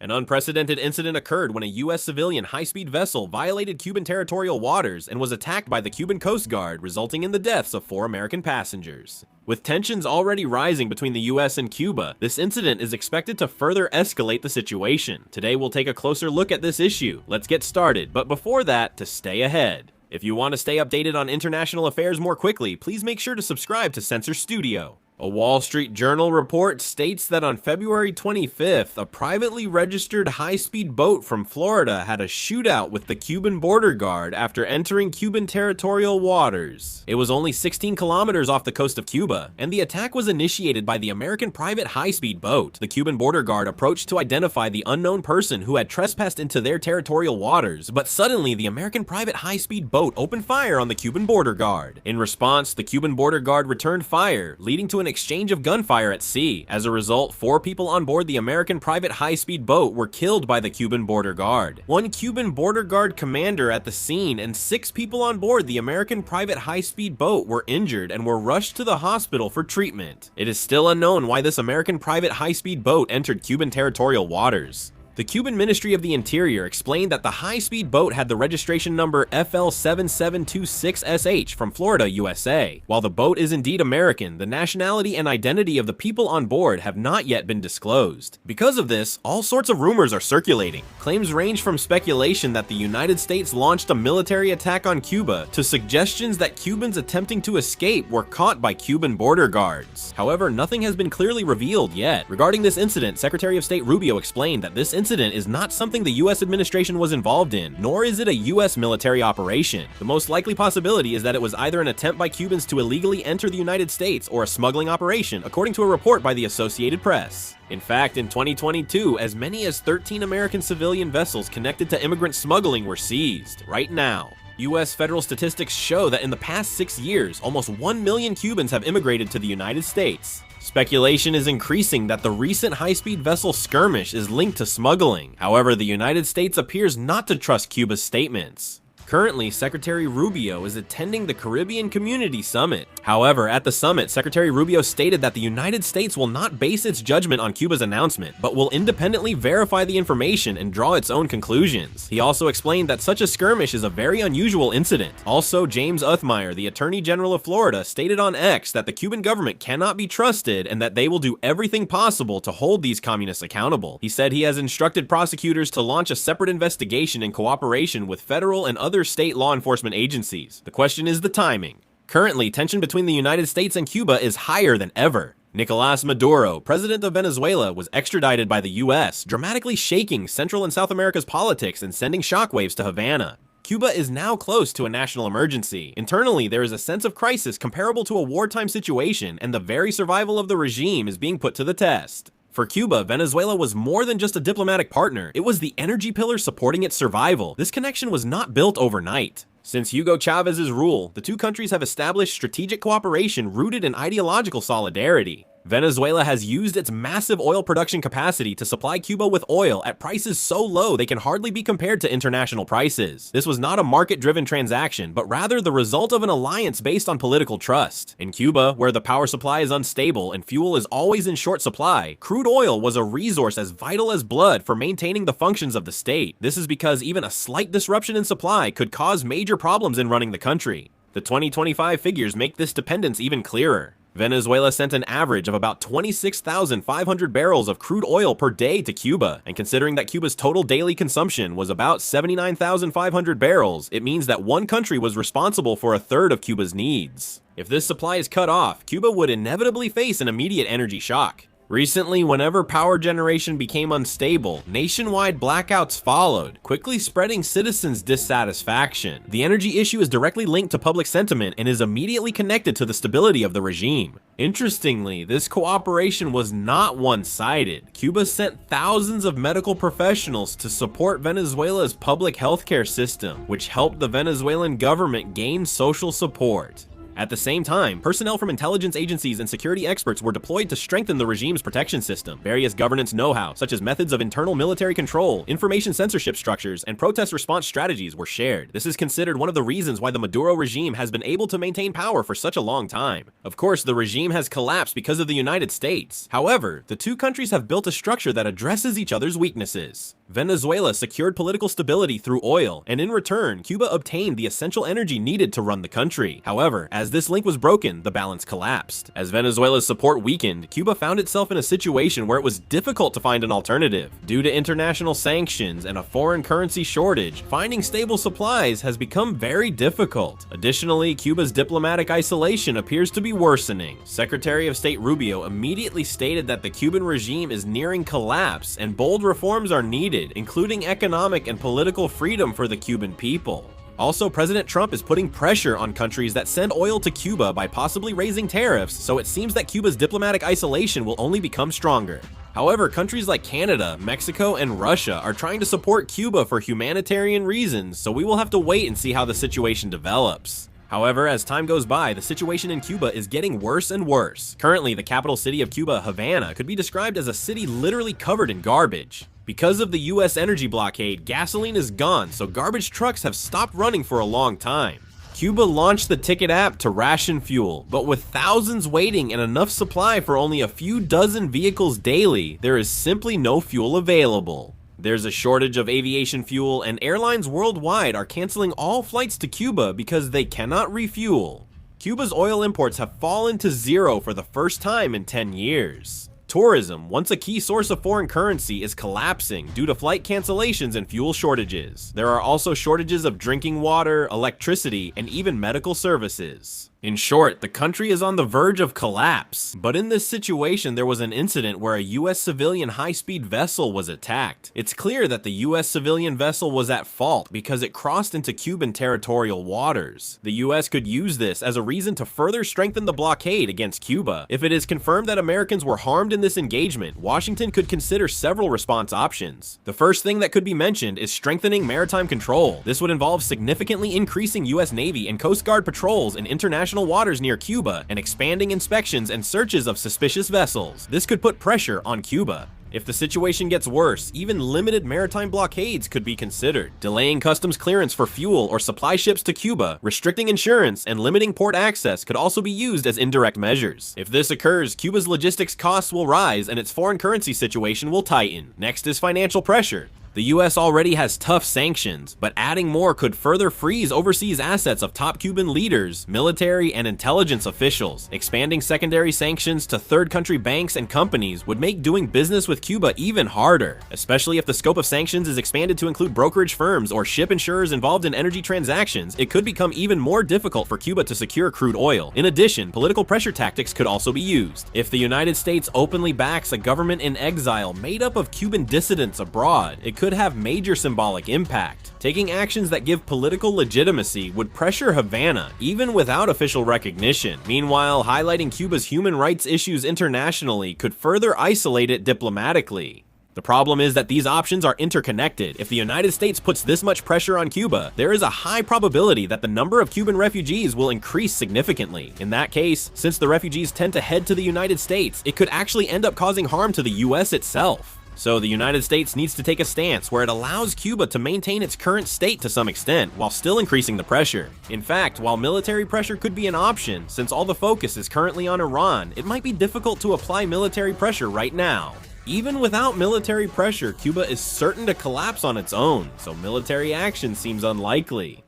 An unprecedented incident occurred when a U.S. civilian high-speed vessel violated Cuban territorial waters and was attacked by the Cuban Coast Guard, resulting in the deaths of 4 American passengers. With tensions already rising between the US and Cuba, this incident is expected to further escalate the situation. Today we'll take a closer look at this issue. Let's get started, but before that, to stay ahead. If you want to stay updated on international affairs more quickly, please make sure to subscribe to Censor Studio. A Wall Street Journal report states that on February 25th, a privately registered high-speed boat from Florida had a shootout with the Cuban border guard after entering Cuban territorial waters. It was only 16 kilometers off the coast of Cuba, and the attack was initiated by the American private high-speed boat. The Cuban border guard approached to identify the unknown person who had trespassed into their territorial waters, but suddenly the American private high-speed boat opened fire on the Cuban border guard. In response, the Cuban border guard returned fire, leading to an exchange of gunfire at sea. As a result, 4 people on board the American private high-speed boat were killed by the Cuban border guard. 1 Cuban border guard commander at the scene and 6 people on board the American private high-speed boat were injured and were rushed to the hospital for treatment. It is still unknown why this American private high-speed boat entered Cuban territorial waters. The Cuban Ministry of the Interior explained that the high-speed boat had the registration number FL7726SH from Florida, USA. While the boat is indeed American, the nationality and identity of the people on board have not yet been disclosed. Because of this, all sorts of rumors are circulating. Claims range from speculation that the United States launched a military attack on Cuba to suggestions that Cubans attempting to escape were caught by Cuban border guards. However, nothing has been clearly revealed yet. Regarding this incident, Secretary of State Rubio explained that this incident is not something the US administration was involved in, nor is it a US military operation. The most likely possibility is that it was either an attempt by Cubans to illegally enter the United States or a smuggling operation, according to a report by the Associated Press. In fact, in 2022, as many as 13 American civilian vessels connected to immigrant smuggling were seized. Right now, U.S. federal statistics show that in the past 6 years, almost 1 million Cubans have immigrated to the United States. Speculation is increasing that the recent high-speed vessel skirmish is linked to smuggling. However, the United States appears not to trust Cuba's statements. Currently, Secretary Rubio is attending the Caribbean Community Summit. However, at the summit, Secretary Rubio stated that the United States will not base its judgment on Cuba's announcement, but will independently verify the information and draw its own conclusions. He also explained that such a skirmish is a very unusual incident. Also, James Uthmire, the Attorney General of Florida, stated on X that the Cuban government cannot be trusted and that they will do everything possible to hold these communists accountable. He said he has instructed prosecutors to launch a separate investigation in cooperation with federal and other state law enforcement agencies. The question is the timing. Currently, tension between the United States and Cuba is higher than ever. Nicolás Maduro, president of Venezuela, was extradited by the US, dramatically shaking Central and South America's politics and sending shockwaves to Havana. Cuba is now close to a national emergency. Internally, there is a sense of crisis comparable to a wartime situation, and the very survival of the regime is being put to the test. For Cuba, Venezuela was more than just a diplomatic partner. It was the energy pillar supporting its survival. This connection was not built overnight. Since Hugo Chávez's rule, the two countries have established strategic cooperation rooted in ideological solidarity. Venezuela has used its massive oil production capacity to supply Cuba with oil at prices so low they can hardly be compared to international prices. This was not a market-driven transaction, but rather the result of an alliance based on political trust. In Cuba, where the power supply is unstable and fuel is always in short supply, crude oil was a resource as vital as blood for maintaining the functions of the state. This is because even a slight disruption in supply could cause major problems in running the country. The 2025 figures make this dependence even clearer. Venezuela sent an average of about 26,500 barrels of crude oil per day to Cuba, and considering that Cuba's total daily consumption was about 79,500 barrels, it means that one country was responsible for a third of Cuba's needs. If this supply is cut off, Cuba would inevitably face an immediate energy shock. Recently, whenever power generation became unstable, nationwide blackouts followed, quickly spreading citizens' dissatisfaction. The energy issue is directly linked to public sentiment and is immediately connected to the stability of the regime. Interestingly, this cooperation was not one-sided. Cuba sent thousands of medical professionals to support Venezuela's public healthcare system, which helped the Venezuelan government gain social support. At the same time, personnel from intelligence agencies and security experts were deployed to strengthen the regime's protection system. Various governance know-how, such as methods of internal military control, information censorship structures, and protest response strategies were shared. This is considered one of the reasons why the Maduro regime has been able to maintain power for such a long time. Of course, the regime has collapsed because of the United States. However, the two countries have built a structure that addresses each other's weaknesses. Venezuela secured political stability through oil, and in return, Cuba obtained the essential energy needed to run the country. However, as this link was broken, the balance collapsed. As Venezuela's support weakened, Cuba found itself in a situation where it was difficult to find an alternative. Due to international sanctions and a foreign currency shortage, finding stable supplies has become very difficult. Additionally, Cuba's diplomatic isolation appears to be worsening. Secretary of State Rubio immediately stated that the Cuban regime is nearing collapse and bold reforms are needed, including economic and political freedom for the Cuban people. Also, President Trump is putting pressure on countries that send oil to Cuba by possibly raising tariffs, so it seems that Cuba's diplomatic isolation will only become stronger. However, countries like Canada, Mexico, and Russia are trying to support Cuba for humanitarian reasons, so we will have to wait and see how the situation develops. However, as time goes by, the situation in Cuba is getting worse and worse. Currently, the capital city of Cuba, Havana, could be described as a city literally covered in garbage. Because of the US energy blockade, gasoline is gone, so garbage trucks have stopped running for a long time. Cuba launched the ticket app to ration fuel, but with thousands waiting and enough supply for only a few dozen vehicles daily, there is simply no fuel available. There's a shortage of aviation fuel, and airlines worldwide are canceling all flights to Cuba because they cannot refuel. Cuba's oil imports have fallen to zero for the first time in 10 years. Tourism, once a key source of foreign currency, is collapsing due to flight cancellations and fuel shortages. There are also shortages of drinking water, electricity, and even medical services. In short, the country is on the verge of collapse. But in this situation, there was an incident where a US civilian high-speed vessel was attacked. It's clear that the US civilian vessel was at fault because it crossed into Cuban territorial waters. The US could use this as a reason to further strengthen the blockade against Cuba. If it is confirmed that Americans were harmed in this engagement, Washington could consider several response options. The first thing that could be mentioned is strengthening maritime control. This would involve significantly increasing US Navy and Coast Guard patrols in international waters near Cuba and expanding inspections and searches of suspicious vessels. This could put pressure on Cuba. If the situation gets worse, even limited maritime blockades could be considered. Delaying customs clearance for fuel or supply ships to Cuba, restricting insurance, and limiting port access could also be used as indirect measures. If this occurs, Cuba's logistics costs will rise and its foreign currency situation will tighten. Next is financial pressure. The US already has tough sanctions, but adding more could further freeze overseas assets of top Cuban leaders, military, and intelligence officials. Expanding secondary sanctions to third country banks and companies would make doing business with Cuba even harder, especially if the scope of sanctions is expanded to include brokerage firms or ship insurers involved in energy transactions. It could become even more difficult for Cuba to secure crude oil. In addition, political pressure tactics could also be used. If the United States openly backs a government in exile made up of Cuban dissidents abroad, it could have major symbolic impact. Taking actions that give political legitimacy would pressure Havana, even without official recognition. Meanwhile, highlighting Cuba's human rights issues internationally could further isolate it diplomatically. The problem is that these options are interconnected. If the United States puts this much pressure on Cuba, there is a high probability that the number of Cuban refugees will increase significantly. In that case, since the refugees tend to head to the United States, it could actually end up causing harm to the US itself. So the United States needs to take a stance where it allows Cuba to maintain its current state to some extent, while still increasing the pressure. In fact, while military pressure could be an option, since all the focus is currently on Iran, it might be difficult to apply military pressure right now. Even without military pressure, Cuba is certain to collapse on its own, so military action seems unlikely.